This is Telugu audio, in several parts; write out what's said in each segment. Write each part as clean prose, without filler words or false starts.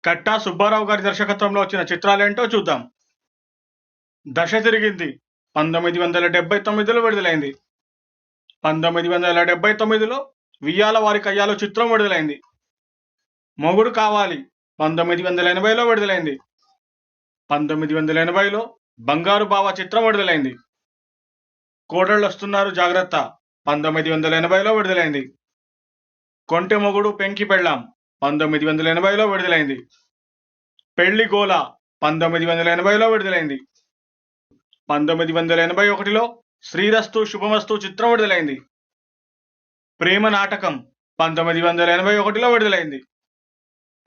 కట్టా సుబ్బారావు గారి దర్శకత్వంలో వచ్చిన చిత్రాలేంటో చూద్దాం. దశ తిరిగింది 1979లో విడుదలైంది. 1979లో వియ్యాల వారి కయ్యాలు చిత్రం విడుదలైంది. మొగుడు కావాలి 1980లో విడుదలైంది. 1980లో బంగారు బావ చిత్రం విడుదలైంది. కోడళ్ళొస్తున్నారు జాగ్రత్త 1980లో విడుదలైంది. కొంటె మొగుడు పెంకి పెళ్ళాం 1980లో విడుదలైంది. పెళ్లి గోల 1980లో విడుదలైంది. 1981లో శ్రీరస్తు శుభమస్తు చిత్రం విడుదలైంది. ప్రేమ నాటకం 1981లో విడుదలైంది.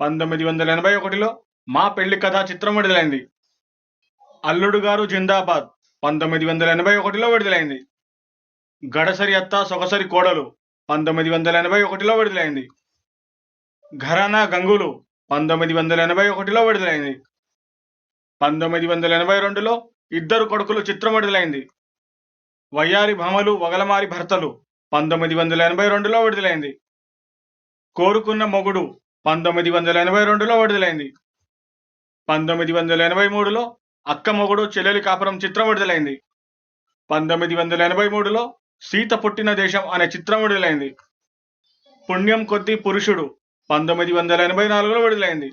1981లో మా పెళ్లి కథ చిత్రం విడుదలైంది. అల్లుడు గారు జిందాబాద్ 1981లో విడుదలైంది. గడసరి అత్త సొగసరి కోడలు 1981లో విడుదలైంది. ఘరానా గంగులు 1981లో విడుదలైంది. 1982లో ఇద్దరు కొడుకులు చిత్రం విడుదలైంది. వయ్యారి భామలు వగలమారి భర్తలు 1982లో విడుదలైంది. కోరుకున్న మొగుడు 1982లో విడుదలైంది. 1983లో అక్క మొగుడు చెల్లెలి కాపురం చిత్రం విడుదలైంది. 1983లో సీత పుట్టిన దేశం అనే చిత్రం విడుదలైంది. పుణ్యం కొద్ది పురుషుడు 1984లో విడుదలైంది.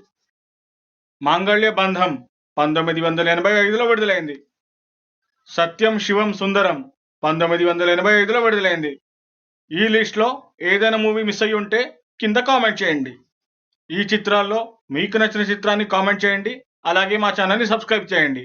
మాంగళ్య బంధం 1985లో విడుదలైంది. సత్యం శివం సుందరం 1985లో విడుదలైంది. ఈ లిస్ట్లో ఏదైనా మూవీ మిస్ అయ్యి ఉంటే కింద కామెంట్ చేయండి. ఈ చిత్రాల్లో మీకు నచ్చిన చిత్రాన్ని కామెంట్ చేయండి. అలాగే మా ఛానల్ని సబ్స్క్రైబ్ చేయండి.